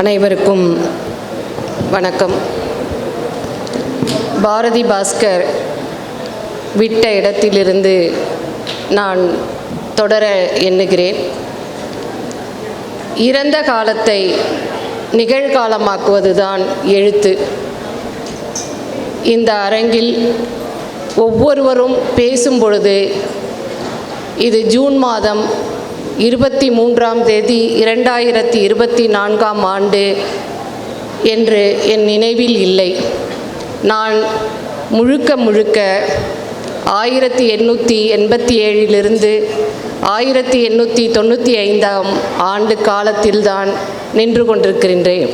அனைவருக்கும் வணக்கம். பாரதி பாஸ்கர் விட்ட இடத்திலிருந்து நான் தொடர எண்ணுகிறேன். இறந்த காலத்தை நிகழ்காலமாக்குவதுதான் எழுத்து. இந்த அரங்கில் ஒவ்வொருவரும் பேசும் பொழுது இது ஜூன் மாதம் 23ஆம் தேதி 2024ஆம் ஆண்டு என்று என் நினைவில் இல்லை. நான் முழுக்க 1887 1895ஆம் ஆண்டு காலத்தில்தான் நின்று கொண்டிருக்கின்றேன்.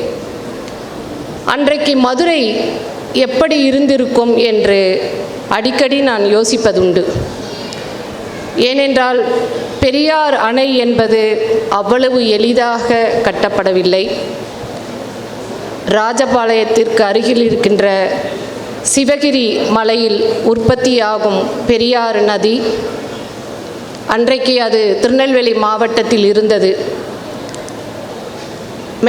அன்றைக்கு மதுரை எப்படி இருந்திருக்கும் என்று அடிக்கடி நான் யோசிப்பதுண்டு. ஏனென்றால் பெரியார் அணை என்பது அவ்வளவு எளிதாக கட்டப்படவில்லை. ராஜபாளையத்திற்கு அருகில் இருக்கின்ற சிவகிரி மலையில் உற்பத்தியாகும் பெரியாறு நதி, அன்றைக்கு அது திருநெல்வேலி மாவட்டத்தில் இருந்தது.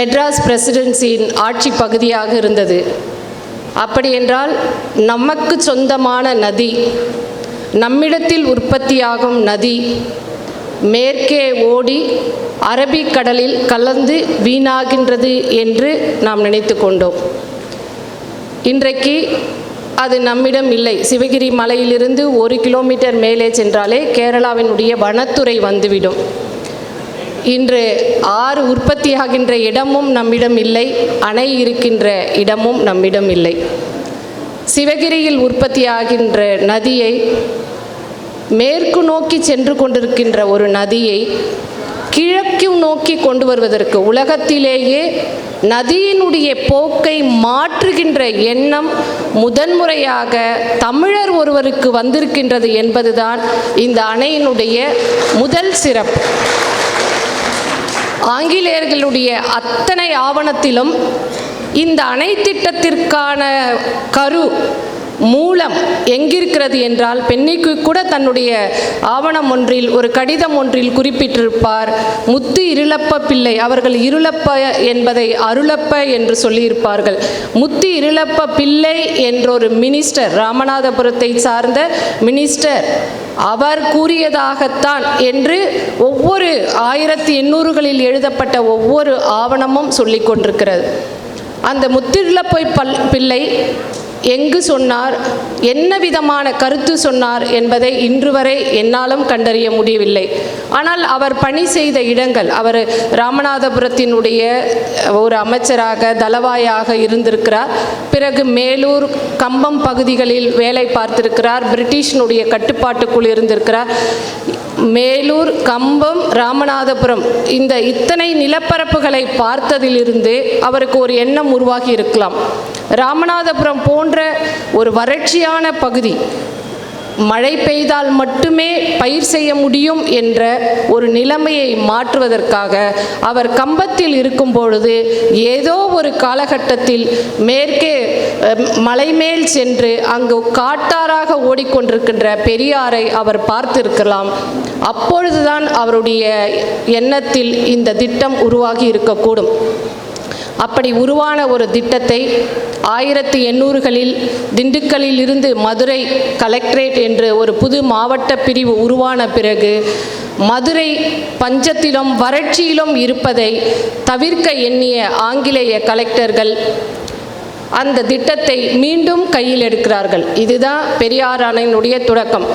மெட்ராஸ் பிரசிடென்சியின் ஆட்சி பகுதியாக இருந்தது. அப்படியென்றால் நமக்கு சொந்தமான நதி, நம்மிடத்தில் உற்பத்தியாகும் நதி மேற்கே ஓடி அரபிக்கடலில் கலந்து வீணாகின்றது என்று நாம் நினைத்து கொண்டோம். இன்றைக்கு அது நம்மிடம் இல்லை. சிவகிரி மலையிலிருந்து 1 கிலோமீட்டர் மேலே சென்றாலே கேரளாவினுடைய வனத்துறை வந்துவிடும். இன்று ஆறு உற்பத்தியாகின்ற இடமும் நம்மிடம் இல்லை, அணை இருக்கின்ற இடமும் நம்மிடம் இல்லை. சிவகிரியில் உற்பத்தியாகின்ற நதியை, மேற்கு நோக்கி சென்று கொண்டிருக்கின்ற ஒரு நதியை கிழக்கு நோக்கி கொண்டு வருவதற்கு உலகத்திலேயே நதியினுடைய போக்கை மாற்றுகின்ற எண்ணம் முதன்முறையாக தமிழர் ஒருவருக்கு வந்திருக்கின்றது என்பதுதான் இந்த அணையினுடைய முதல் சிறப்பு. ஆங்கிலேயர்களுடைய அத்தனை ஆவணத்திலும் இந்த அணை திட்டத்திற்கான கரு மூலம் எங்கிருக்கிறது என்றால், பென்னிக்கு கூட தன்னுடைய ஆவணம் ஒன்றில், ஒரு கடிதம் ஒன்றில் குறிப்பிட்டிருப்பார், முத்து இருளப்ப பிள்ளை. அவர்கள் இருளப்ப என்பதை அருளப்ப என்று சொல்லியிருப்பார்கள். முத்து இருளப்ப பிள்ளை என்றொரு மினிஸ்டர், ராமநாதபுரத்தை சார்ந்த மினிஸ்டர், அவர் கூறியதாகத்தான் என்று ஒவ்வொரு 1800களில் எழுதப்பட்ட ஒவ்வொரு ஆவணமும் சொல்லிக் கொண்டிருக்கிறது. அந்த முத்திருளப்ப பிள்ளை எங்கு சொன்னார், என்ன விதமான கருத்து சொன்னார் என்பதை இன்று வரை என்னாலும் கண்டறிய முடியவில்லை. ஆனால் அவர் பணி செய்த இடங்கள், அவர் ராமநாதபுரத்தினுடைய ஒரு அமைச்சராக, தளவாயாக இருந்திருக்கிறார். பிறகு மேலூர், கம்பம் பகுதிகளில் வேலை பார்த்திருக்கிறார். பிரிட்டிஷினுடைய கட்டுப்பாட்டுக்குள் இருந்திருக்கிறார். மேலூர், கம்பம், ராமநாதபுரம், இந்த இத்தனை நிலப்பரப்புகளை பார்த்ததிலிருந்து அவருக்கு ஒரு எண்ணம் உருவாகி இருக்கலாம். ராமநாதபுரம் போன்ற ஒரு வறட்சியான பகுதி, மழை பெய்தால் மட்டுமே பயிர் செய்ய முடியும் என்ற ஒரு நிலைமையை மாற்றுவதற்காக அவர் கம்பத்தில் இருக்கும் பொழுது ஏதோ ஒரு காலகட்டத்தில் மேற்கே மலைமேல் சென்று அங்கு காட்டாராக ஓடிக்கொண்டிருக்கின்ற பெரியாரை அவர் பார்த்திருக்கலாம். அப்பொழுதுதான் அவருடைய எண்ணத்தில் இந்த திட்டம் உருவாகி இருக்கக்கூடும். அப்படி உருவான ஒரு திட்டத்தை 1800களில் திண்டுக்கல்லில் இருந்து மதுரை கலெக்டரேட் என்று ஒரு புது மாவட்ட பிரிவு உருவான பிறகு, மதுரை பஞ்சத்திலும் வறட்சியிலும் இருப்பதை தவிர்க்க எண்ணிய ஆங்கிலேய கலெக்டர்கள் அந்த திட்டத்தை மீண்டும் கையில் எடுக்கிறார்கள். இதுதான் பெரியார் அணையினுடைய தொடக்கம்.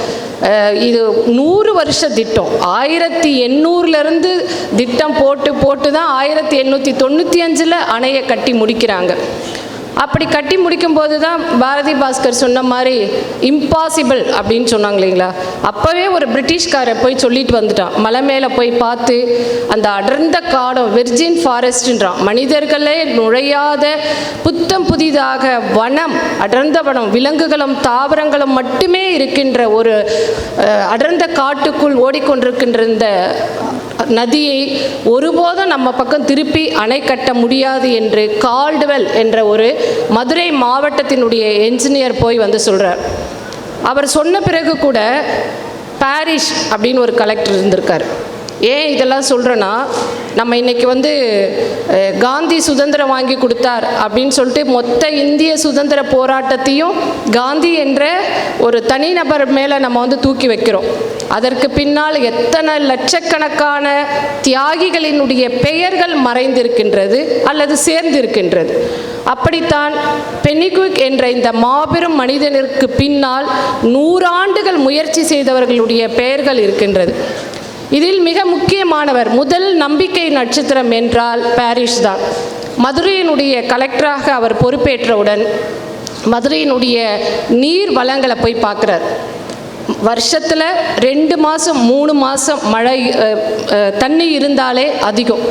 இது 100 வருஷ திட்டம். 1800லேருந்து திட்டம் போட்டு தான் 1895 அணையை கட்டி முடிக்கிறாங்க. அப்படி கட்டி முடிக்கும்போது தான் பாரதி பாஸ்கர் சொன்ன மாதிரி இம்பாசிபிள் அப்படின்னு சொன்னாங்க இல்லைங்களா. அப்போவே ஒரு பிரிட்டிஷ்காரை போய் சொல்லிட்டு வந்துட்டான். மலை மேலே போய் பார்த்து அந்த அடர்ந்த காடம், வெர்ஜின் ஃபாரஸ்ட்ன்றான், மனிதர்களே நுழையாத புத்தம் புதிதாக வனம், அடர்ந்த வனம், விலங்குகளும் தாவரங்களும் மட்டுமே இருக்கின்ற ஒரு அடர்ந்த காட்டுக்குள் ஓடிக்கொண்டிருக்கின்ற இந்த நதியை ஒருபோதும் நம்ம பக்கம் திருப்பி அணை கட்ட முடியாது என்று கால்டுவெல் என்ற ஒரு மதுரை மாவட்டத்தினுடைய என்ஜினியர் போய் வந்து சொல்கிறார். அவர் சொன்ன பிறகு கூட பாரிஷ் அப்படின்னு ஒரு கலெக்டர் இருந்திருக்கார். ஏன் இதெல்லாம் சொல்கிறேன்னா, நம்ம இன்றைக்கி வந்து காந்தி சுதந்திரம் வாங்கி கொடுத்தார் அப்படின்னு சொல்லிட்டு மொத்த இந்திய சுதந்திர போராட்டத்தையும் காந்தி என்ற ஒரு தனிநபர் மேலே நம்ம வந்து தூக்கி வைக்கிறோம். அதற்கு பின்னால் எத்தனை லட்சக்கணக்கான தியாகிகளினுடைய பெயர்கள் மறைந்திருக்கின்றது அல்லது சேர்ந்திருக்கின்றது. அப்படித்தான் பென்னிக்விக் என்ற இந்த மாபெரும் மனிதனிற்கு பின்னால் 100 ஆண்டுகள் முயற்சி செய்தவர்களுடைய பெயர்கள் இருக்கின்றது. இதில் மிக முக்கியமானவர், முதல் நம்பிக்கை நட்சத்திரம் என்றால் பாரிஸ் தான். மதுரையினுடைய கலெக்டராக அவர் பொறுப்பேற்றவுடன் மதுரையினுடைய நீர் வளங்களை போய் பார்க்குறார். வருஷத்தில் 2 மாதம் 3 மாதம் மழை தண்ணி இருந்தாலே அதிகம்.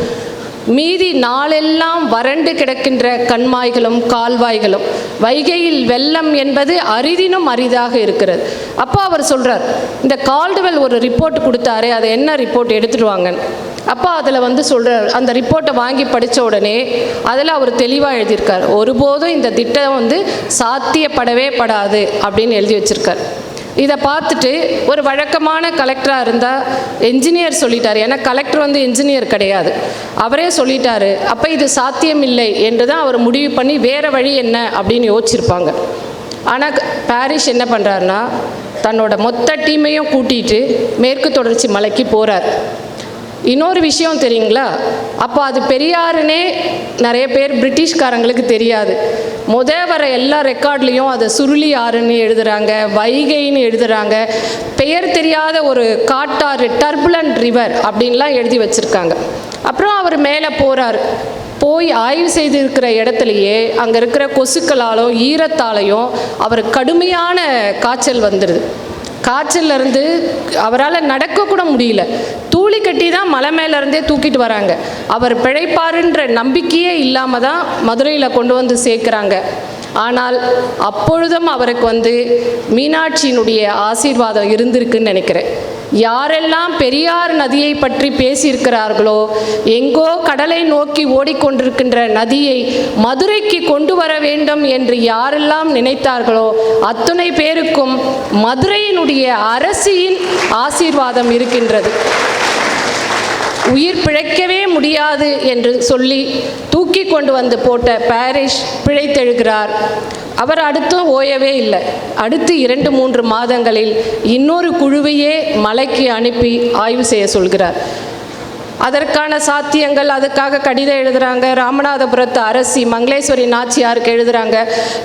மீதி நாளெல்லாம் வறண்டு கிடக்கின்ற கண்மாய்களும் கால்வாய்களும், வைகையில் வெள்ளம் என்பது அரிதினும் அரிதாக இருக்கிறது. அப்போ அவர் சொல்கிறார், இந்த கால்டுவெல் ஒரு ரிப்போர்ட் கொடுத்தாரு, அதை என்ன ரிப்போர்ட் எடுத்துகிட்டு வாங்கன்னு. அப்போ அதில் வந்து சொல்கிறார், அந்த ரிப்போர்ட்டை வாங்கி படித்த உடனே அதில் அவர் தெளிவாக எழுதியிருக்கார், ஒருபோதும் இந்த திட்டம் வந்து சாத்தியப்படவே படாது அப்படின்னு எழுதி வச்சுருக்கார். இதை பார்த்துட்டு ஒரு வழக்கமான கலெக்டராக இருந்தால் என்ஜினியர் சொல்லிட்டார், ஏன்னா கலெக்டர் வந்து என்ஜினியர் கிடையாது, அவரே சொல்லிட்டாரு. அப்போ இது சாத்தியம் இல்லை என்று தான் அவர் முடிவு பண்ணி வேறு வழி என்ன அப்படின்னு யோசிச்சிருப்பாங்க. ஆனால் பாரிஸ் என்ன பண்ணுறாருன்னா, தன்னோட மொத்த டீமையும் கூட்டிகிட்டு மேற்கு தொடர்ச்சி மலைக்கு போகிறார். இன்னொரு விஷயம் தெரியுங்களா, அப்போ அது பெரியாருன்னே நிறைய பேர் பிரிட்டிஷ்காரங்களுக்கு தெரியாது. வர எல்லா ரெக்கார்ட்லேயும் அதை சுருளி ஆறுன்னு எழுதுகிறாங்க, வைகைன்னு எழுதுகிறாங்க, பெயர் தெரியாத ஒரு காட்டாறு டர்புலண்ட் ரிவர் அப்படின்லாம் எழுதி வச்சுருக்காங்க. அப்புறம் அவர் மேலே போகிறார். போய் ஆய்வு செய்திருக்கிற இடத்துலையே அங்கே இருக்கிற கொசுக்களாலும் ஈரத்தாலையும் அவர் கடுமையான காய்ச்சல் வந்துடுது. காய்ச்சல்லேருந்து அவரால் நடக்கக்கூட முடியல, தூளி கட்டி தான் மலை மேலேருந்தே தூக்கிட்டு வராங்க. அவர் பிழைப்பாருன்ற நம்பிக்கையே இல்லாமல் தான் மதுரையில் கொண்டு வந்து சேர்க்குறாங்க. ஆனால் அப்பொழுதும் அவருக்கு வந்து மீனாட்சியினுடைய ஆசீர்வாதம் இருந்திருக்குன்னு நினைக்கிறேன். யாரெல்லாம் பெரியார் நதியை பற்றி பேசியிருக்கிறார்களோ, எங்கோ கடலை நோக்கி ஓடிக்கொண்டிருக்கின்ற நதியை மதுரைக்கு கொண்டு வர வேண்டும் என்று யாரெல்லாம் நினைத்தார்களோ அத்தனை பேருக்கும் மதுரையினுடைய அரசியின் ஆசீர்வாதம் இருக்கின்றது. உயிர் பிழைக்கவே முடியாது என்று சொல்லி தூக்கி கொண்டு வந்து போட்ட பாரிஸ் பிழைத்தெழுகிறார். அவர் அடுத்தும் ஓயவே இல்லை. அடுத்து 2-3 மாதங்களில் இன்னொரு குழுவையே மலைக்கு அனுப்பி ஆய்வு செய்ய சொல்கிறார். அதற்கான சாத்தியங்கள், அதுக்காக கடிதம் எழுதுகிறாங்க. ராமநாதபுரத்து அரசி மங்களேஸ்வரி நாச்சியாருக்கு எழுதுகிறாங்க,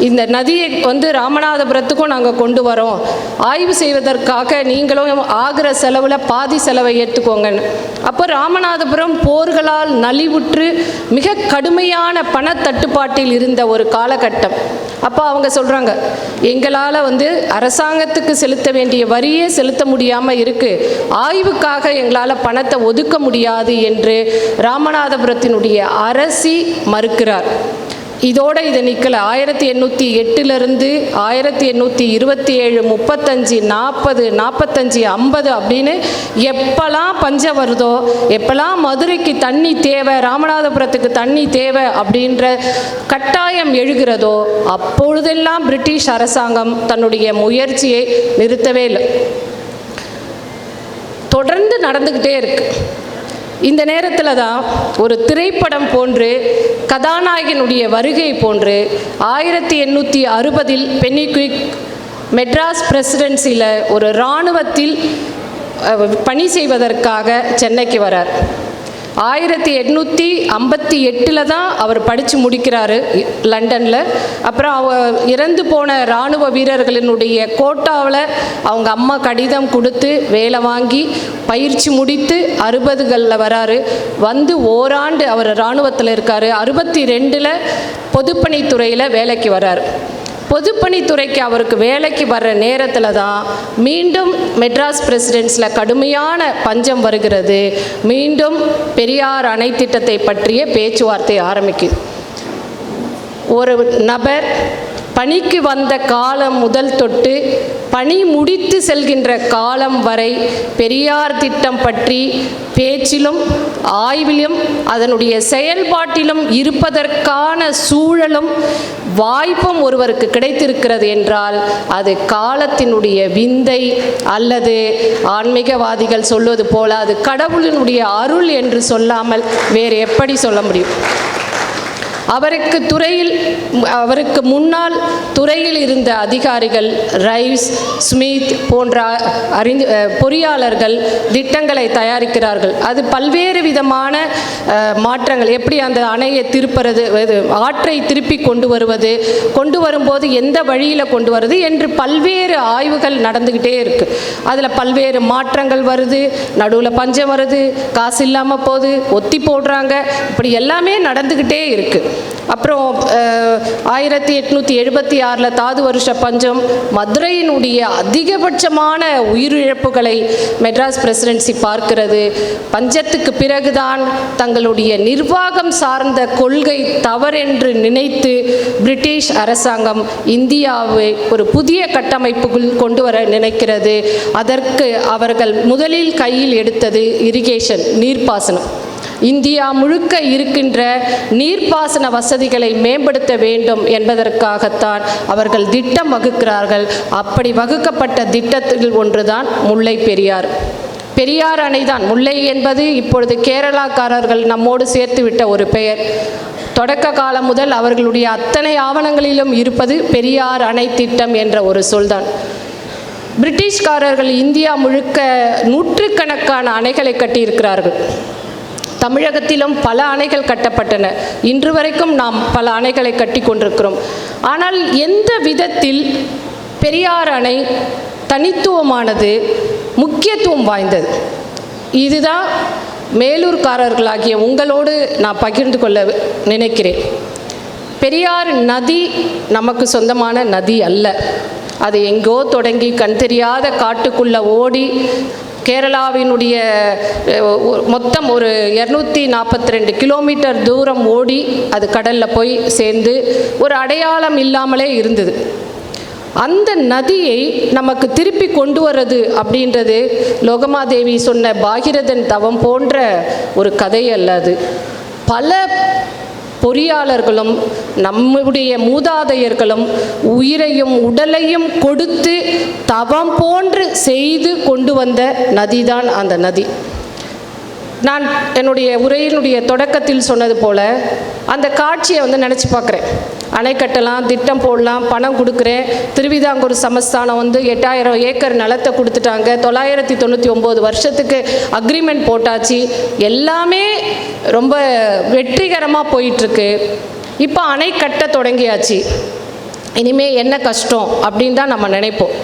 இந்த நதியை வந்து ராமநாதபுரத்துக்கும் நாங்கள் கொண்டு வரோம், ஆய்வு செய்வதற்காக நீங்களும் ஆகிற செலவில் பாதி செலவை ஏற்றுக்கோங்கன்னு. அப்போ ராமநாதபுரம் போர்களால் நலிவுற்று மிக கடுமையான பணத்தட்டுப்பாட்டில் இருந்த ஒரு காலகட்டம். அப்போ அவங்க சொல்கிறாங்க, எங்களால் வந்து அரசாங்கத்துக்கு செலுத்த வேண்டிய வரியே செலுத்த முடியாமல் இருக்குது, ஆய்வுக்காக எங்களால் பணத்தை ஒதுக்க முடியாது என்று ராமநாதபுரத்தினுடைய அரசி மறுக்கிறார். இதோடு இது நிற்கல. 1808 1827, 35, 40, 45, 50 அப்படின்னு எப்பெல்லாம் பஞ்சம் வருதோ, எப்பெல்லாம் மதுரைக்கு தண்ணி தேவை, ராமநாதபுரத்துக்கு தண்ணி தேவை அப்படின்ற கட்டாயம் எழுகிறதோ அப்பொழுதெல்லாம் பிரிட்டிஷ் அரசாங்கம் தன்னுடைய முயற்சியை நிறுத்தவே இல்லை, தொடர்ந்து நடந்துக்கிட்டே இருக்கு. இந்த நேரத்தில் தான் ஒரு திரைப்படம் போன்று, கதாநாயகனுடைய வருகை போன்று 1860 பென்னிக்விக் மெட்ராஸ் பிரசிடென்சியில் ஒரு இராணுவத்தில் பணி செய்வதற்காக சென்னைக்கு வரார். 1858 தான் அவர் படித்து முடிக்கிறாரு லண்டனில். அப்புறம் இறந்து போன இராணுவ வீரர்களினுடைய கோட்டாவில் அவங்க அம்மா கடிதம் கொடுத்து வேலை வாங்கி பயிற்சி முடித்து 60களில் வராரு. வந்து ஓராண்டு அவர் இராணுவத்தில் இருக்கார். 62 பொதுப்பணித்துறையில் வேலைக்கு வரார். பொதுப்பணித்துறைக்கு அவருக்கு வேலைக்கு வர்ற நேரத்தில் தான் மீண்டும் மெட்ராஸ் பிரசிடென்சியில் கடுமையான பஞ்சம் வருகிறது. மீண்டும் பெரியார் அணை திட்டத்தை பற்றிய பேச்சுவார்த்தை ஆரம்பிக்குது. ஒரு நபர் பணிக்கு வந்த காலம் முதல் தொட்டு பணி முடித்து செல்கின்ற காலம் வரை பெரியார் திட்டம் பற்றி பேச்சிலும் ஆய்விலும் அதனுடைய செயல்பாட்டிலும் இருப்பதற்கான சூழலும் வாய்ப்பும் ஒருவருக்கு கிடைத்திருக்கிறது என்றால் அது காலத்தினுடைய விந்தை அல்லது ஆன்மீகவாதிகள் சொல்வது போல அது கடவுளினுடைய அருள் என்று சொல்லாமல் வேறு எப்படி சொல்ல முடியும்? அவருக்கு முன்னால் துறையில் இருந்த அதிகாரிகள் ரைஸ், ஸ்மித் போன்ற பொறியாளர்கள் திட்டங்களை தயாரிக்கிறார்கள். அது பல்வேறு விதமான மாற்றங்கள், எப்படி அந்த அணையை திருப்புறது, ஆற்றை திருப்பி கொண்டு வரும்போது எந்த வழியில் கொண்டு வருது என்று பல்வேறு ஆய்வுகள் நடந்துக்கிட்டே இருக்குது. அதில் பல்வேறு மாற்றங்கள் வருது, நடுவில் பஞ்சம் வருது, காசு இல்லாமல் போகுது, ஒத்தி போடுறாங்க, இப்படி எல்லாமே நடந்துக்கிட்டே இருக்குது. அப்புறம் 1876 தாது வருஷ பஞ்சம் மதுரையினுடைய அதிகபட்சமான உயிரிழப்புகளை மெட்ராஸ் பிரசிடென்சி பார்க்கிறது. பஞ்சத்துக்கு பிறகுதான் தங்களுடைய நிர்வாகம் சார்ந்த கொள்கை தவறென்று நினைத்து பிரிட்டிஷ் அரசாங்கம் இந்தியாவை ஒரு புதிய கட்டமைப்புக்குள் கொண்டு வர நினைக்கிறது. அதற்கு அவர்கள் முதலில் கையில் எடுத்தது இரிகேஷன், நீர்ப்பாசனம். இந்தியா முழுக்க இருக்கின்ற நீர்ப்பாசன வசதிகளை மேம்படுத்த வேண்டும் என்பதற்காகத்தான் அவர்கள் திட்டம் வகுக்கிறார்கள். அப்படி வகுக்கப்பட்ட திட்டத்தில் ஒன்றுதான் முல்லை பெரியார். பெரியார் அணைதான். முல்லை என்பது இப்பொழுது கேரளாக்காரர்கள் நம்மோடு சேர்த்துவிட்ட ஒரு பெயர். தொடக்க காலம் முதல் அவர்களுடைய அத்தனை ஆவணங்களிலும் இருப்பது பெரியார் அணை திட்டம் என்ற ஒரு சொல்தான். பிரிட்டிஷ்காரர்கள் இந்தியா முழுக்க நூற்றுக்கணக்கான அணைகளை கட்டியிருக்கிறார்கள். தமிழகத்திலும் பல அணைகள் கட்டப்பட்டன. இன்று வரைக்கும் நாம் பல அணைகளை கட்டி கொண்டிருக்கிறோம். ஆனால் எந்த விதத்தில் பெரியார் அணை தனித்துவமானது, முக்கியத்துவம் வாய்ந்தது? இதுதான் மேலூர்காரர்களாகிய உங்களோடு நான் பகிர்ந்து கொள்ள நினைக்கிறேன். பெரியார் நதி நமக்கு சொந்தமான நதி அல்ல. அது எங்கோ தொடங்கி கண் தெரியாத காட்டுக்குள்ளே ஓடி கேரளாவினுடைய மொத்தம் ஒரு 242 கிலோமீட்டர் தூரம் ஓடி அது கடலில் போய் சேர்ந்து ஒரு அடையாளம் இல்லாமலே இருந்தது. அந்த நதியை நமக்கு திருப்பி கொண்டு வர்றது அப்படின்றது லோகமாதேவி சொன்ன பாகிரதன் தவம் போன்ற ஒரு கதை அல்ல. அது பல பொறியாளர்களும் நம்முடைய மூதாதையர்களும் உயிரையும் உடலையும் கொடுத்து தவம் போன்று செய்து கொண்டு வந்த நதிதான் அந்த நதி. நான் என்னுடைய உரையினுடைய தொடக்கத்தில் சொன்னது போல் அந்த காட்சியை நினச்சி பார்க்குறேன். அணை கட்டலாம், திட்டம் போடலாம், பணம் கொடுக்குறேன். திருவிதாங்கூர் சமஸ்தானம் 8000 ஏக்கர் நிலத்தை கொடுத்துட்டாங்க. 999 வருஷத்துக்கு அக்ரிமெண்ட் போட்டாச்சு. எல்லாமே ரொம்ப வெற்றிகரமாக போயிட்டுருக்கு. இப்போ அணை கட்ட தொடங்கியாச்சு. இனிமேல் என்ன கஷ்டம் அப்படின்னு தான் நம்ம நினைப்போம்.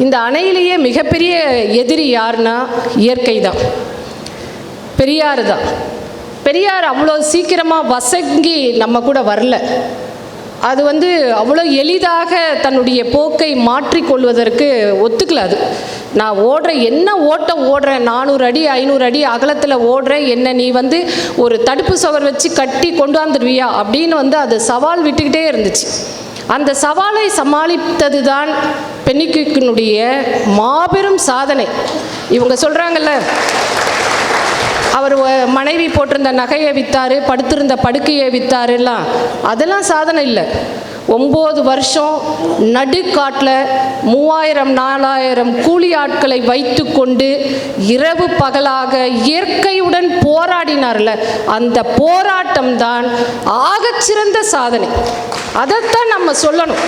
இந்த அணையிலேயே மிகப்பெரிய எதிரி யாருன்னா இயற்கை தான், பெரியார் தான். பெரியார் அவ்வளோ சீக்கிரமாக வசங்கி நம்ம கூட வரல. அது அவ்வளோ எளிதாக தன்னுடைய போக்கை மாற்றிக்கொள்வதற்கு ஒத்துக்கல. அது நான் என்ன ஓடுறேன், 400 அடி 500 அடி அகலத்தில் ஓடுறேன், என்ன நீ ஒரு தடுப்பு சுவர் வச்சு கட்டி கொண்டு வந்துடுவியா அப்படின்னு அது சவால் விட்டுக்கிட்டே இருந்துச்சு. அந்த சவாலை சமாளித்தது தான் பென்னிக்விக்கினுடைய மாபெரும் சாதனை. இவங்க சொல்கிறாங்கல்ல, அவர் மனைவி போட்டிருந்த நகையை விற்றாரு, படுத்திருந்த படுக்கையை விற்றாருலாம், அதெல்லாம் சாதனை இல்லை. 9 வருஷம் நடுக்காட்டில் 3000-4000 கூலி ஆட்களை வைத்து கொண்டு இரவு பகலாக இயற்கையுடன் போராடினார்ல, அந்த போராட்டம் தான் ஆகச்சிறந்த சாதனை. அதைத்தான் நம்ம சொல்லணும்.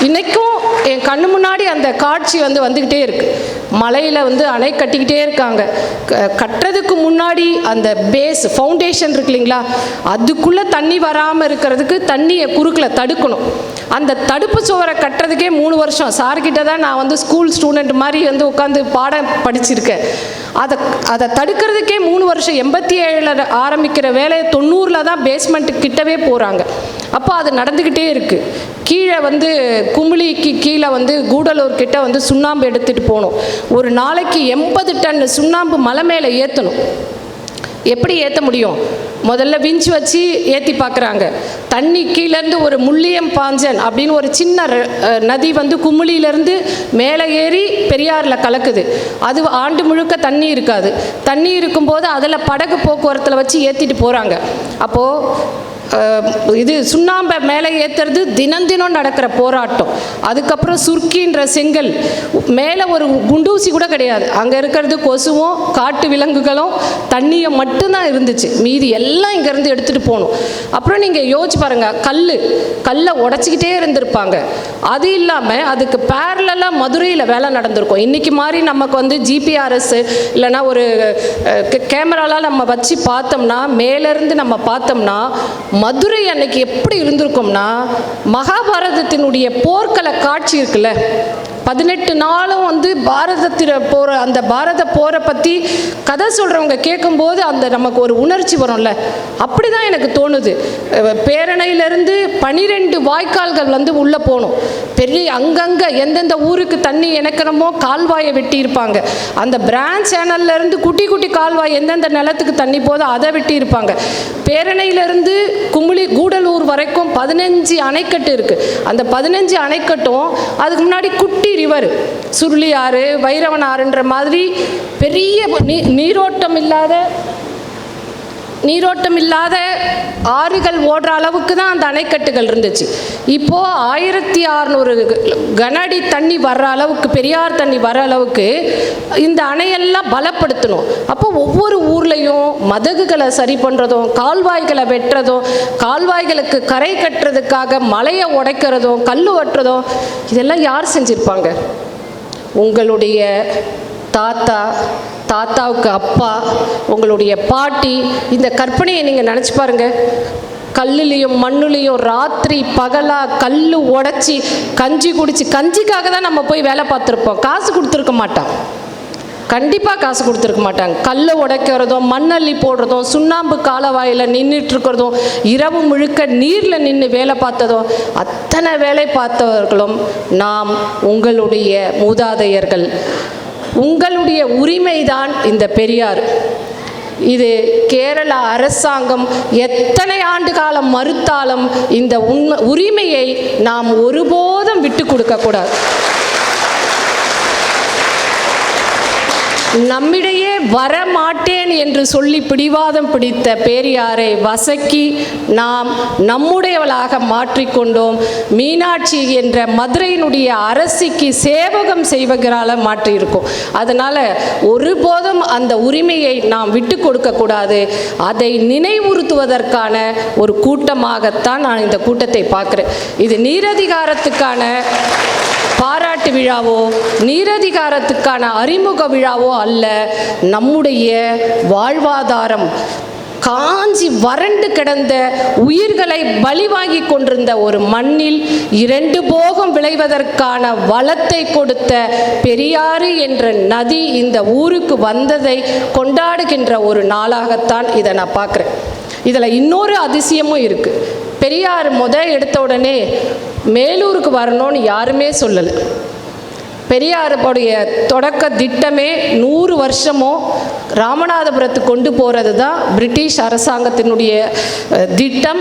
இன்றைக்கும் என் கண்ணு முன்னாடி அந்த காட்சி வந்துக்கிட்டே இருக்குது. மலையில் அணை கட்டிக்கிட்டே இருக்காங்க. கட்டுறதுக்கு முன்னாடி அந்த பேஸ் ஃபவுண்டேஷன் இருக்கு இல்லைங்களா, அதுக்குள்ளே தண்ணி வராமல் இருக்கிறதுக்கு தண்ணியை குறுக்கில் தடுக்கணும். அந்த தடுப்பு சுவரை கட்டுறதுக்கே 3 வருஷம். சார்கிட்ட தான் நான் ஸ்கூல் ஸ்டூடெண்ட் மாதிரி உட்காந்து பாடம் படிச்சிருக்கேன். அதை தடுக்கிறதுக்கே 3 வருஷம். 87 ஆரம்பிக்கிற வேலையை 90 தான் பேஸ்மெண்ட்டு கிட்டவே போகிறாங்க. அப்போ அது நடந்துக்கிட்டே இருக்குது. கீழே குமிழிக்கு கீழே கூடலூர் கிட்ட சுண்ணாம்பு எடுத்துகிட்டு போகணும். ஒரு நாளைக்கு 80 டன் சுண்ணாம்பு மலை மேலே ஏற்றணும். எப்படி ஏற்ற முடியும்? முதல்ல விஞ்ச் வச்சு ஏற்றி பார்க்குறாங்க. தண்ணி கீழேருந்து ஒரு முள்ளியம் பாஞ்சன் அப்படின்னு ஒரு சின்ன நதி வந்து குமுளியிலேருந்து மேலே ஏறி பெரியாறில் கலக்குது. அது ஆண்டு முழுக்க தண்ணி இருக்காது. தண்ணி இருக்கும்போது அதில் படகு போக்குவரத்தில் வச்சு ஏற்றிட்டு போகிறாங்க. அப்போது இது சுண்ணாம்பை மேலே ஏற்றுறது தினம் நடக்கிற போராட்டம். அதுக்கப்புறம் சுர்க்கின்ற செங்கல் மேலே ஒரு குண்டூசி கூட கிடையாது. அங்கே இருக்கிறது கொசுவும் காட்டு விலங்குகளும் தண்ணியை மட்டும்தான் இருந்துச்சு. மீதி எல்லாம் இங்கேருந்து எடுத்துகிட்டு போகணும். அப்புறம் நீங்கள் யோசிச்சு பாருங்கள், கல்லை உடச்சிக்கிட்டே இருந்திருப்பாங்க. அது இல்லாமல் அதுக்கு பேரலாக மதுரையில் வேலை நடந்திருக்கும். இன்றைக்கி மாதிரி நமக்கு வந்து ஜிபிஆர்எஸ் இல்லைன்னா ஒரு கேமராலாம் நம்ம வச்சு பார்த்தோம்னா, மேலேருந்து நம்ம பார்த்தோம்னா மதுரை அன்னைக்கு எப்படி இருந்திருக்கும்னா, மகாபாரதத்தினுடைய போர்க்கள காட்சி இருக்குல்ல, 18 நாளும் வந்து பாரதத்தில் போகிற அந்த பாரத போரை பற்றி கதை சொல்கிறவங்க கேட்கும்போது அந்த நமக்கு ஒரு உணர்ச்சி வரும்ல, அப்படி தான் எனக்கு தோணுது. பேரணையிலேருந்து 12 வாய்க்கால்கள் வந்து உள்ளே போகணும். பெரிய அங்கங்கே எந்தெந்த ஊருக்கு தண்ணி இணைக்கணுமோ கால்வாயை வெட்டியிருப்பாங்க. அந்த பிரான்ச் சேனல்லேருந்து குட்டி குட்டி கால்வாய் எந்தெந்த நிலத்துக்கு தண்ணி போதோ அதை வெட்டியிருப்பாங்க. பேரணையிலேருந்து குமுளி கூடலூர் வரைக்கும் 15 அணைக்கட்டு இருக்குது. அந்த 15 அணைக்கட்டும் அதுக்கு முன்னாடி குட்டி ரிவர், சுருளி ஆறு, வைரவன் ஆறுன்ற மாதிரி பெரிய நீரோட்டம் இல்லாத ஆறுகள் ஓடுற அளவுக்கு தான் அந்த அணைக்கட்டுகள் இருந்துச்சு. இப்போது 1600 கனஅடி தண்ணி வர்ற அளவுக்கு, பெரியார் தண்ணி வர அளவுக்கு இந்த அணையெல்லாம் பலப்படுத்தணும். அப்போ ஒவ்வொரு ஊர்லேயும் மதகுகளை சரி பண்ணுறதும், கால்வாய்களை வெட்டுறதும், கால்வாய்களுக்கு கரை கட்டுறதுக்காக மலையை உடைக்கிறதும், கல் வெட்டுறதும், இதெல்லாம் யார் செஞ்சுருப்பாங்க? உங்களுடைய தாத்தாவுக்கு அப்பா, உங்களுடைய பாட்டி. இந்த கற்பனையை நீங்கள் நினச்சி பாருங்கள். கல்லுலேயும் மண்ணுலேயும் ராத்திரி பகலாக கல் உடச்சி கஞ்சி குடிச்சு, கஞ்சிக்காக தான் நம்ம போய் வேலை பார்த்துருப்போம். காசு கொடுத்துருக்க மாட்டோம், கண்டிப்பாக காசு கொடுத்துருக்க மாட்டாங்க. கல்லை உடைக்கிறதும், மண்ணள்ளி போடுறதும், சுண்ணாம்பு காலவாயில் நின்றுட்டுருக்கிறதும், இரவு முழுக்க நீரில் நின்று வேலை பார்த்ததும், அத்தனை வேலை பார்த்தவர்களும் நாம் உங்களுடைய மூதாதையர்கள். உங்களுடைய உரிமைதான் இந்த பெரியார். இது கேரள அரசாங்கம் எத்தனை ஆண்டு காலம் மறுத்தாலும் இந்த உரிமையை நாம் ஒருபோதும் விட்டு கொடுக்கக்கூடாது. நம்மிடையே வரமாட்டேன் என்று சொல்லி பிடிவாதம் பிடித்த பெரியாரை வசக்கி நாம் நம்முடையவளாக மாற்றிக்கொண்டோம். மீனாட்சி என்ற மதுரையினுடைய அரசிக்கு சேவகம் செய்வகரால் மாற்றியிருக்கோம். அதனால் ஒருபோதும் அந்த உரிமையை நாம் விட்டு கொடுக்கக்கூடாது. அதை நினைவுறுத்துவதற்கான ஒரு கூட்டமாகத்தான் நான் இந்த கூட்டத்தை பார்க்குறேன். இது நீரதிகாரத்துக்கான பாராட்டு விழாவோ, நீரதிகாரத்துக்கான அறிமுக விழாவோ அல்ல. நம்முடைய வாழ்வாதாரம் காஞ்சி வறண்டு கிடந்த, உயிர்களை பலிவாங்கி கொண்டிருந்த ஒரு மண்ணில் 2 போகம் விளைவதற்கான வளத்தை கொடுத்த பெரியாறு என்ற நதி இந்த ஊருக்கு வந்ததை கொண்டாடுகின்ற ஒரு நாளாகத்தான் இதை நான் பார்க்குறேன். இதில் இன்னொரு அதிசயமும் இருக்குது. பெரியார் எடுத்த உடனே மேலூருக்கு வரணும்னு யாருமே சொல்லலை. பெரியாருடைய தொடக்க திட்டமே 100 வருஷமும் ராமநாதபுரத்துக்கு கொண்டு போகிறது தான் பிரிட்டிஷ் அரசாங்கத்தினுடைய திட்டம்.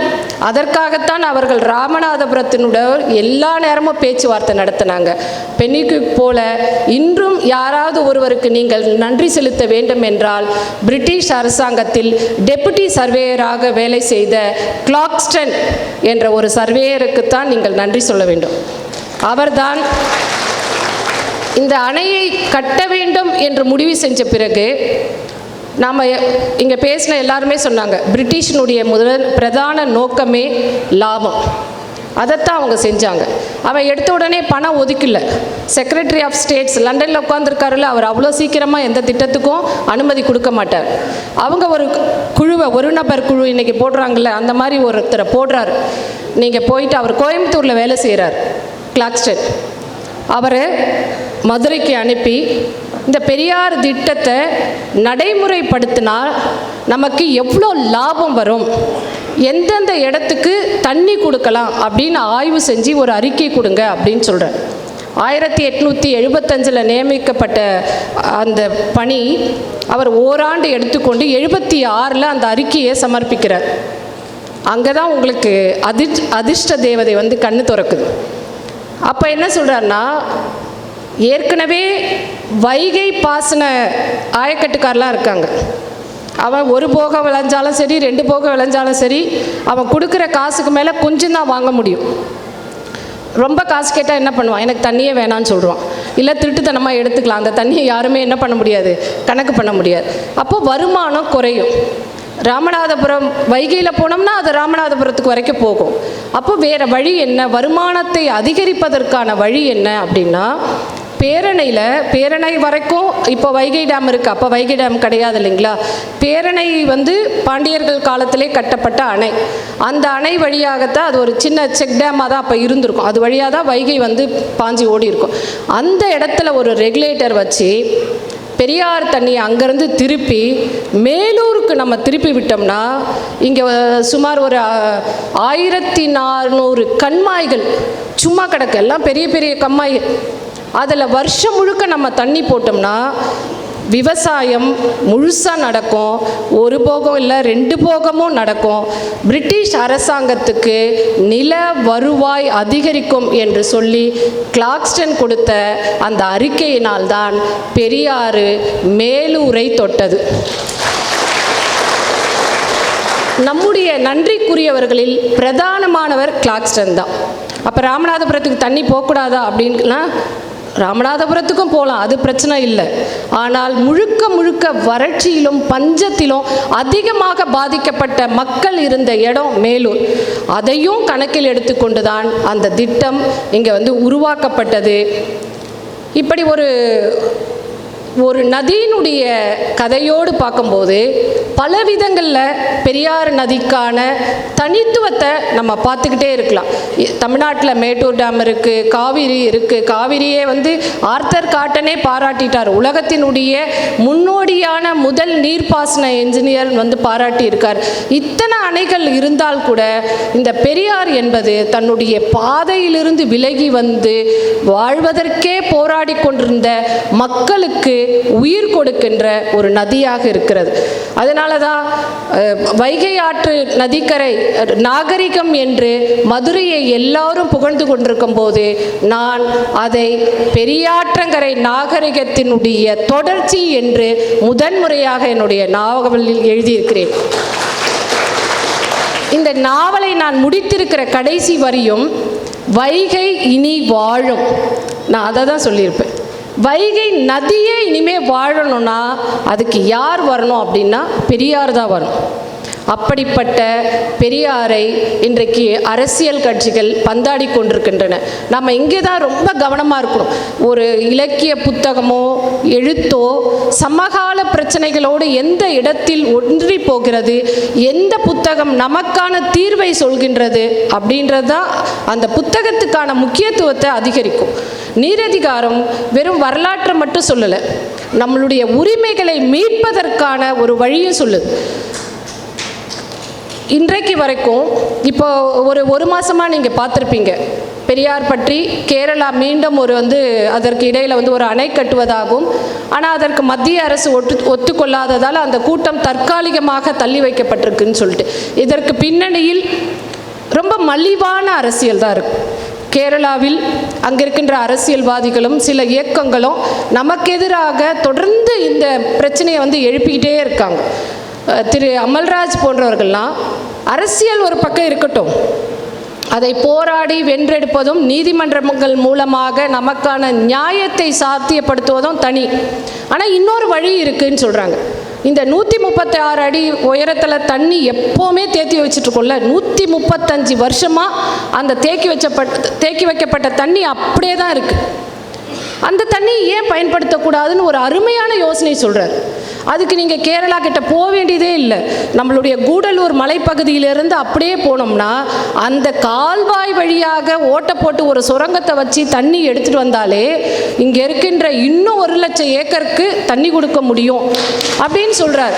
அதற்காகத்தான் அவர்கள் ராமநாதபுரத்தினுடைய எல்லா நேரமும் பேச்சுவார்த்தை நடத்தினாங்க. பென்னிக்கு போல இன்றும் யாராவது ஒருவருக்கு நீங்கள் நன்றி செலுத்த வேண்டும் என்றால் பிரிட்டிஷ் அரசாங்கத்தில் டெபுட்டி சர்வேயராக வேலை செய்த கிளாக்ஸ்டன் என்ற ஒரு சர்வேயருக்குத்தான் நீங்கள் நன்றி சொல்ல வேண்டும். அவர்தான் இந்த அணையை கட்ட வேண்டும் என்று முடிவு செஞ்ச பிறகு நாம் இங்கே பேசின எல்லாருமே சொன்னாங்க, பிரிட்டிஷினுடைய பிரதான நோக்கமே லாபம். அதைத்தான் அவங்க செஞ்சாங்க. அவன் எடுத்த உடனே பணம் ஒதுக்கல. செக்ரட்டரி ஆஃப் ஸ்டேட்ஸ் லண்டனில் உட்காந்துருக்காருல, அவர் அவ்வளோ சீக்கிரமாக எந்த திட்டத்துக்கும் அனுமதி கொடுக்க மாட்டார். அவங்க ஒரு குழுவை, ஒரு நபர் குழு இன்றைக்கி போடுறாங்கல்ல, அந்த மாதிரி ஒருத்தரை போடுறாரு. நீங்கள் போயிட்டு, அவர் கோயம்புத்தூரில் வேலை செய்கிறார் கிளாக்ஸ்டன். அவரை மதுரைக்கு அனுப்பி இந்த பெரியார் திட்டத்தை நடைமுறைப்படுத்தினால் நமக்கு எவ்வளோ லாபம் வரும், எந்தெந்த இடத்துக்கு தண்ணி கொடுக்கலாம் அப்படின்னு ஆய்வு செஞ்சு ஒரு அறிக்கை கொடுங்க அப்படின்னு சொல்கிறேன். 1875 நியமிக்கப்பட்ட அந்த பணி அவர் ஓராண்டு எடுத்துக்கொண்டு 76 அந்த அறிக்கையை சமர்ப்பிக்கிறார். அங்கே தான் உங்களுக்கு அதிர்ஷ்ட தேவதை வந்து கண்ணு திறக்குது. அப்போ என்ன சொல்கிறாருன்னா, ஏற்கனவே வைகை பாசன ஆயக்கட்டுக்காரெலாம் இருக்காங்க. அவன் ஒரு போகம் விளைஞ்சாலும் சரி, 2 போகம் விளைஞ்சாலும் சரி, அவன் கொடுக்குற காசுக்கு மேலே கொஞ்சம் தான் வாங்க முடியும். ரொம்ப காசு கேட்டால் என்ன பண்ணுவான், எனக்கு தண்ணியே வேணான்னு சொல்லுவான். இல்லை திருட்டுத்தனமாக எடுத்துக்கலாம், அந்த தண்ணியை யாருமே என்ன பண்ண முடியாது, கணக்கு பண்ண முடியாது. அப்போது வருமானம் குறையும். ராமநாதபுரம் வைகையில் போனோம்னா அது ராமநாதபுரத்துக்கு வரைக்கும் போகும். அப்போ வேறு வழி என்ன, வருமானத்தை அதிகரிப்பதற்கான வழி என்ன அப்படின்னா, பேரணை வரைக்கும் இப்போ வைகை டேம் இருக்குது. அப்போ வைகை டேம் கிடையாது இல்லைங்களா. பேரணை வந்து பாண்டியர்கள் காலத்திலே கட்டப்பட்ட அணை. அந்த அணை வழியாகத்தான், அது ஒரு சின்ன செக் டேமாக தான் அப்போ இருந்திருக்கும். அது வழியாக தான் வைகை வந்து பாஞ்சி ஓடி இருக்கும். அந்த இடத்துல ஒரு ரெகுலேட்டர் வச்சு பெரியார் தண்ணியை அங்கேருந்து திருப்பி மேலூருக்கு நம்ம திருப்பி விட்டோம்னா, இங்கே சுமார் ஒரு 1400 கண்மாய்கள் சும்மா கிடக்கு. எல்லாம் பெரிய பெரிய கண்மாய். அதில் வருஷம் முழுக்க நம்ம தண்ணி போட்டோம்னா விவசாயம் முழுசாக நடக்கும். ஒரு போகம் இல்லை, 2 போகமும் நடக்கும். பிரிட்டிஷ் அரசாங்கத்துக்கு நில வருவாய் அதிகரிக்கும் என்று சொல்லி கிளாக்ஸ்டன் கொடுத்த அந்த அறிக்கையினால்தான் பெரியாறு மேலூரை தொட்டது. நம்முடைய நன்றிக்குரியவர்களில் பிரதானமானவர் கிளாக்ஸ்டன் தான். அப்போ ராமநாதபுரத்துக்கு தண்ணி போகக்கூடாதா அப்படின்னா, ராமநாதபுரத்துக்கும் போகலாம், அது பிரச்சனை இல்லை. ஆனால் முழுக்க முழுக்க வறட்சியிலும் பஞ்சத்திலும் அதிகமாக பாதிக்கப்பட்ட மக்கள் இருந்த இடம் மேலூர். அதையும் கணக்கில் எடுத்துக்கொண்டு தான் அந்த திட்டம் இங்கே வந்து உருவாக்கப்பட்டது. இப்படி ஒரு நதியினுடைய கதையோடு பார்க்கும்போது பல விதங்களில் பெரியார் நதிக்கான தனித்துவத்தை நம்ம பார்த்துக்கிட்டே இருக்கலாம். தமிழ்நாட்டில் மேட்டூர் டேம் இருக்குது, காவிரி இருக்குது. காவிரியே வந்து ஆர்த்தர் காட்டனே பாராட்டிட்டார். உலகத்தினுடைய முன்னோடியான முதல் நீர்ப்பாசன என்ஜினியர் வந்து பாராட்டியிருக்கார். இத்தனை அணைகள் இருந்தால் கூட இந்த பெரியார் என்பது தன்னுடைய பாதையிலிருந்து விலகி வந்து வாழ்வதற்கே போராடி கொண்டிருந்த மக்களுக்கு உயிர் கொடுக்கின்ற ஒரு நதியாக இருக்கிறது. அதனால தான் வைகை ஆற்று நதிக்கரை நாகரிகம் என்று மதுரையை எல்லாரும் புகழ்ந்து கொண்டிருக்கும் போது நான் அதை பெரியாற்றங்கரை நாகரிகத்தினுடைய தொடர்ச்சி என்று முதன்முறையாக என்னுடைய நாவலில் எழுதியிருக்கிறேன். இந்த நாவலை நான் முடித்திருக்கிற கடைசி வரியும் வைகை இனி வாழும், நான் அதை தான் சொல்லியிருப்பேன். வைகை நதியே இனிமேல் வாழணும்னா அதுக்கு யார் வரணும் அப்படின்னா பெரியார் தான் வரணும். அப்படிப்பட்ட பெரியாரை இன்றைக்கு அரசியல் கட்சிகள் பந்தாடி கொண்டிருக்கின்றன. நம்ம இங்கே தான் ரொம்ப கவனமாக இருக்கணும். ஒரு இலக்கிய புத்தகமோ எழுத்தோ சமகால பிரச்சனைகளோடு எந்த இடத்தில் ஒன்றி போகிறது, எந்த புத்தகம் நமக்கான தீர்வை சொல்கின்றது அப்படின்றது தான் அந்த புத்தகத்துக்கான முக்கியத்துவத்தை அதிகரிக்கும். நீரதிகாரம் வெறும் வரலாற்றை மட்டும் சொல்லலை, நம்மளுடைய உரிமைகளை மீட்பதற்கான ஒரு வழியும் சொல்லுது. இன்றைக்கு வரைக்கும் இப்போ ஒரு மாதமாக நீங்கள் பார்த்துருப்பீங்க, பெரியார் பற்றி கேரளா மீண்டும் அதற்கு இடையில் ஒரு அணை கட்டுவதாகவும், ஆனால் அதற்கு மத்திய அரசு ஒத்துக்கொள்ளாததால் அந்த கூட்டம் தற்காலிகமாக தள்ளி வைக்கப்பட்டிருக்குன்னு சொல்லிட்டு, இதற்கு பின்னணியில் ரொம்ப மலிவான அரசியல் தான் இருக்குது. கேரளாவில் அங்கே இருக்கின்ற அரசியல்வாதிகளும் சில இயக்கங்களும் நமக்கு எதிராக தொடர்ந்து இந்த பிரச்சனையை எழுப்பிக்கிட்டே இருக்காங்க. திரு அமல்ராஜ் போன்றவர்கள்லாம் அரசியல் ஒரு பக்கம் இருக்கட்டும், அதை போராடி வென்றெடுப்பதும் நீதிமன்றங்கள் மூலமாக நமக்கான நியாயத்தை சாத்தியப்படுத்துவதும் தனி. ஆனால் இன்னொரு வழி இருக்குதுன்னு சொல்கிறாங்க. இந்த 136 அடி உயரத்தில் தண்ணி எப்போவுமே தேக்கி வச்சுட்ருக்கோம்ல, 135 வருஷமாக அந்த தேக்கி வைக்கப்பட்ட தண்ணி அப்படியே தான் இருக்குது. அந்த தண்ணி ஏன் பயன்படுத்தக்கூடாதுன்னு ஒரு அருமையான யோசனை சொல்கிறார். அதுக்கு நீங்கள் கேரளா கிட்ட போக வேண்டியதே இல்லை. நம்மளுடைய கூடலூர் மலைப்பகுதியிலிருந்து அப்படியே போனோம்னா அந்த கால்வாய் வழியாக ஓட்டை போட்டு ஒரு சுரங்கத்தை வச்சு தண்ணி எடுத்துகிட்டு வந்தாலே இங்கே இருக்கின்ற இன்னும் 1 லட்சம் ஏக்கருக்கு தண்ணி கொடுக்க முடியும் அப்படின்னு சொல்கிறார்.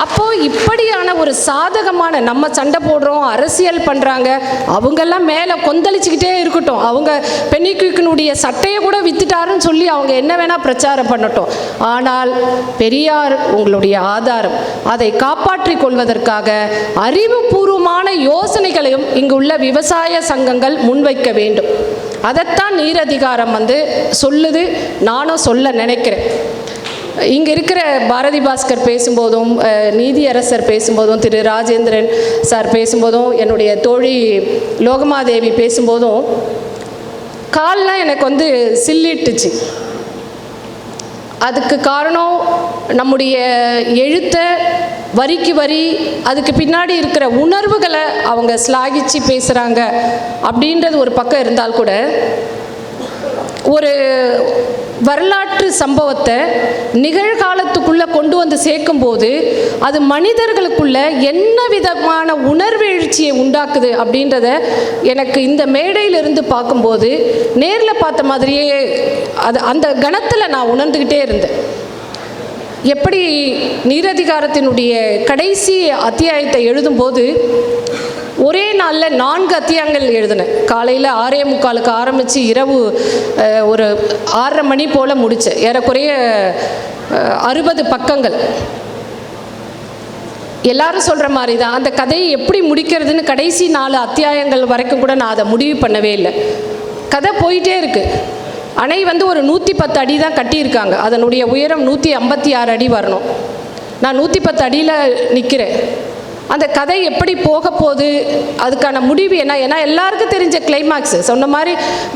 அப்போது இப்படியான ஒரு சாதகமான, நம்ம சண்டை போடுறோம், அரசியல் பண்ணுறாங்க, அவங்கெல்லாம் மேலே கொந்தளிச்சுக்கிட்டே இருக்கட்டும், அவங்க பென்னிக்விக்கினுடைய சட்டையை கூட வித்துட்டாருன்னு சொல்லி அவங்க என்ன வேணால் பிரச்சாரம் பண்ணட்டும். ஆனால் பெரியார் உங்களுடைய ஆதாரம். அதை காப்பாற்றிக் கொள்வதற்காக அறிவுபூர்வமான யோசனைகளையும் இங்கு உள்ள விவசாய சங்கங்கள் முன்வைக்க வேண்டும். அதைத்தான் நீரதிகாரம் சொல்லுது, நானும் சொல்ல நினைக்கிறேன். இங்கே இருக்கிற பாரதி பாஸ்கர் பேசும்போதும், நீதியரசர் பேசும்போதும், திரு ராஜேந்திரன் சார் பேசும்போதும், என்னுடைய தோழி லோகமாதேவி பேசும்போதும் கால்லாம் எனக்கு சில்லிட்டுச்சு. அதுக்கு காரணம் நம்முடைய எழுத்தை வரிக்கு வரி, அதுக்கு பின்னாடி இருக்கிற உணர்வுகளை அவங்க ஸ்லாகிச்சு பேசுகிறாங்க அப்படின்றது ஒரு பக்கம் இருந்தால் கூட, ஒரு வரலாற்று சம்பவத்தை நிகழ்காலத்துக்குள்ளே கொண்டு வந்து சேர்க்கும்போது அது மனிதர்களுக்குள்ள என்ன விதமான உணர்வெழுச்சியை உண்டாக்குது அப்படின்றத எனக்கு இந்த மேடையிலிருந்து பார்க்கும்போது நேரில் பார்த்த மாதிரியே அந்த கணத்தில் நான் உணர்ந்துக்கிட்டே இருந்தேன். எப்படி நீரதிகாரத்தினுடைய கடைசி அத்தியாயத்தை எழுதும்போது ஒரே நாளில் 4 அத்தியாயங்கள் எழுதினேன். காலையில் 6:45 ஆரம்பித்து இரவு ஒரு 6:30 மணி போல் முடித்தேன். ஏறக்குறைய 60 பக்கங்கள். எல்லாரும் சொல்கிற மாதிரி தான் அந்த கதையை எப்படி முடிக்கிறதுன்னு கடைசி 4 அத்தியாயங்கள் வரைக்கும் கூட நான் அதை முடிவு பண்ணவே இல்லை. கதை போயிட்டே இருக்குது. அணை ஒரு 110 அடி தான் கட்டியிருக்காங்க. அதனுடைய உயரம் 156 அடி வரணும். நான் 110 அடியில் நிற்கிறேன். அந்த கதை எப்படி போக போகுது, அதுக்கான முடிவு என்ன? ஏன்னா எல்லாருக்கும் தெரிஞ்ச கிளைமாக்ஸு சொன்ன மாதிரி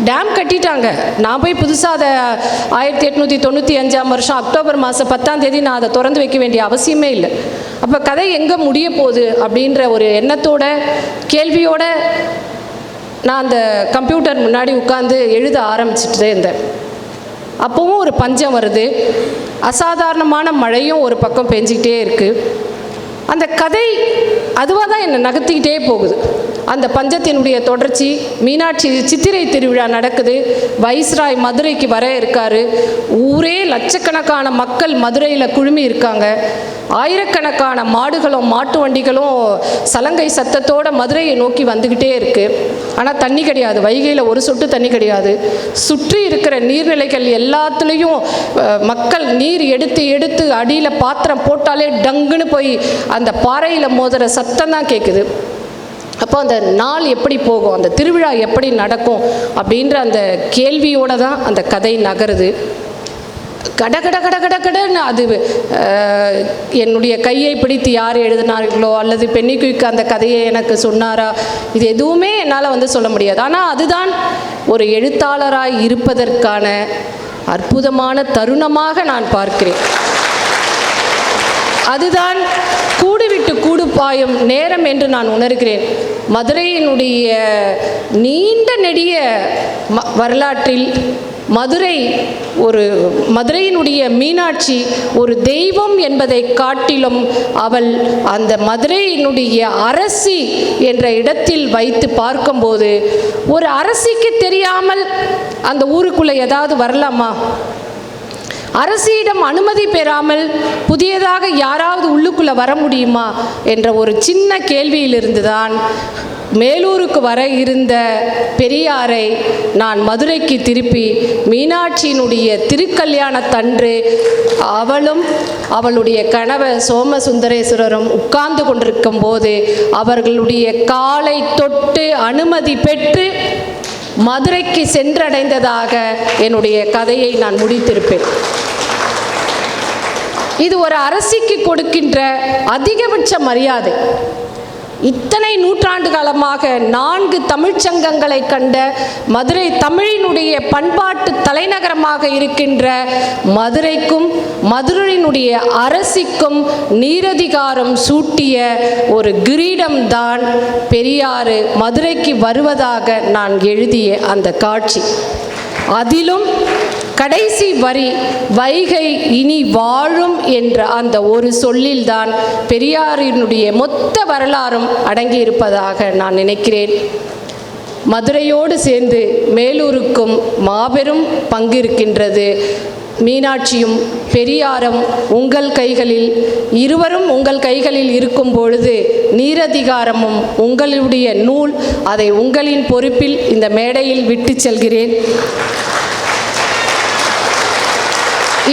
டேம் கட்டிட்டாங்க. நான் போய் புதுசாக அதை 1895 அக்டோபர் மாதம் 10ஆம் தேதி நான் அதை திறந்து வைக்க வேண்டிய அவசியமே இல்லை. அப்போ கதை எங்கே முடிய போகுது அப்படின்ற ஒரு எண்ணத்தோட, கேள்வியோட நான் அந்த கம்ப்யூட்டர் முன்னாடி உட்காந்து எழுத ஆரம்பிச்சுட்டே இருந்தேன். அப்போவும் ஒரு பஞ்சம் வருது, அசாதாரணமான மழையும் ஒரு பக்கம் பெஞ்சிக்கிட்டே இருக்குது. அந்த கதை அதுவாக தான் என்னை நகர்த்திக்கிட்டே போகுது. அந்த பஞ்சத்தினுடைய தொடர்ச்சி, மீனாட்சி சித்திரை திருவிழா நடக்குது, வைஸ்ராய் மதுரைக்கு வர இருக்கார், ஊரே லட்சக்கணக்கான மக்கள் மதுரையில் குழுமி இருக்காங்க, ஆயிரக்கணக்கான மாடுகளும் மாட்டு வண்டிகளும் சலங்கை சத்தத்தோடு மதுரையை நோக்கி வந்துக்கிட்டே இருக்குது. ஆனால் தண்ணி கிடையாது, வைகையில் ஒரு சொட்டு தண்ணி கிடையாது. சுற்றி இருக்கிற நீர்நிலைகள் எல்லாத்துலேயும் மக்கள் நீர் எடுத்து எடுத்து அடியில் பாத்திரம் போட்டாலே டங்குன்னு போய் அந்த பாறையில் மோதுற சத்தம் தான் கேட்குது. அப்போ அந்த நாள் எப்படி போகும், அந்த திருவிழா எப்படி நடக்கும் அப்படின்ற அந்த கேள்வியோடு தான் அந்த கதை நகருது. கட கட கட கட கடன்னு அது என்னுடைய கையை பிடித்து யார் எழுதினார்களோ அல்லது பென்னிக்விக் அந்த கதையை எனக்கு சொன்னாரா, இது எதுவுமே என்னால் சொல்ல முடியாது. ஆனால் அதுதான் ஒரு எழுத்தாளராய் இருப்பதற்கான அற்புதமான தருணமாக நான் பார்க்கிறேன். அதுதான் கூடுவிட்டு கூடு பாயும் நேரம் என்று நான் உணர்கிறேன். மதுரையினுடைய நீண்ட நெடிய வரலாற்றில் மதுரையினுடைய மீனாட்சி ஒரு தெய்வம் என்பதை காட்டிலும் அவள் அந்த மதுரையினுடைய அரசி என்ற இடத்தில் வைத்து பார்க்கும்போது, ஒரு அரசிக்கு தெரியாமல் அந்த ஊருக்குள்ளே ஏதாவது வரலாமா? அரசியிடம் அனுமதி பெறாமல் புதியதாக யாராவது உள்ளுக்குள்ளே வர முடியுமா என்ற ஒரு சின்ன கேள்வியிலிருந்து தான் மேலூருக்கு வர இருந்த பெரியாரை நான் மதுரைக்கு திருப்பி மீனாட்சியினுடைய திருக்கல்யாணத்தன்று அவளும் அவளுடைய கணவர் சோமசுந்தரேஸ்வரரும் உட்கார்ந்து கொண்டிருக்கும் போது அவர்களுடைய காலை தொட்டு அனுமதி பெற்று மதுரைக்கு சென்றடைந்ததாக என்னுடைய கதையை நான் முடித்திருப்பேன். இது ஒரு அரசிக்கு கொடுக்கின்ற அதிகபட்ச மரியாதை. இத்தனை நூற்றாண்டு காலமாக 4 தமிழ்ச்சங்கங்களை கண்ட மதுரை, தமிழினுடைய பண்பாட்டு தலைநகரமாக இருக்கின்ற மதுரைக்கும் மதுரையினுடைய அரசிக்கும் நீரதிகாரம் சூட்டிய ஒரு கிரீடம்தான் பெரியாறு மதுரைக்கு வருவதாக நான் எழுதிய அந்த காட்சி. அதிலும் கடைசி வரி வைகை இனி வாழும் என்ற அந்த ஒரு சொல்லில்தான் பெரியாரினுடைய மொத்த வரலாறும் அடங்கியிருப்பதாக நான் நினைக்கிறேன். மதுரையோடு சேர்ந்து மேலூருக்கும் மாபெரும் பங்கு இருக்கின்றது. மீனாட்சியும் பெரியாரும் உங்கள் கைகளில், இருவரும் உங்கள் கைகளில் இருக்கும் பொழுது நீரதிகாரமும் உங்களுடைய நூல், அதை உங்களின் பொறுப்பில் இந்த மேடையில் விட்டு செல்கிறேன்.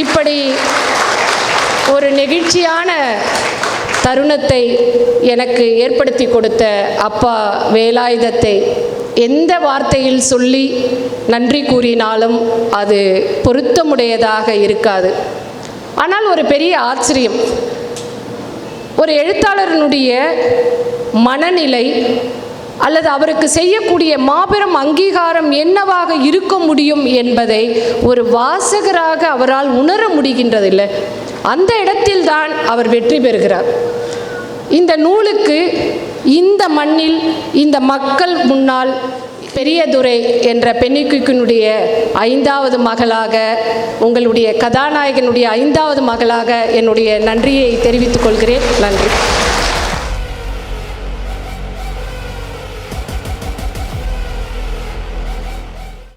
இப்படி ஒரு நெகிழ்ச்சியான தருணத்தை எனக்கு ஏற்படுத்தி கொடுத்த அப்பா வேலாயுதத்தை எந்த வார்த்தையில் சொல்லி நன்றி கூறினாலும் அது பொருத்தமுடையதாக இருக்காது. ஆனால் ஒரு பெரிய ஆச்சரியம், ஒரு எழுத்தாளரினுடைய மனநிலை அல்லது அவருக்கு செய்யக்கூடிய மாபெரும் அங்கீகாரம் என்னவாக இருக்க முடியும் என்பதை ஒரு வாசகராக அவரால் உணர முடிகின்றதில்லை. அந்த இடத்தில்தான் அவர் வெற்றி பெறுகிறார். இந்த நூலுக்கு இந்த மண்ணில் இந்த மக்கள் முன்னால் பெரியதுரை என்ற பெண்ணிக்குயினுடைய 5வது மகளாக, உங்களுடைய கதாநாயகனுடைய 5வது மகளாக என்னுடைய நன்றியை தெரிவித்துக் கொள்கிறேன். நன்றி.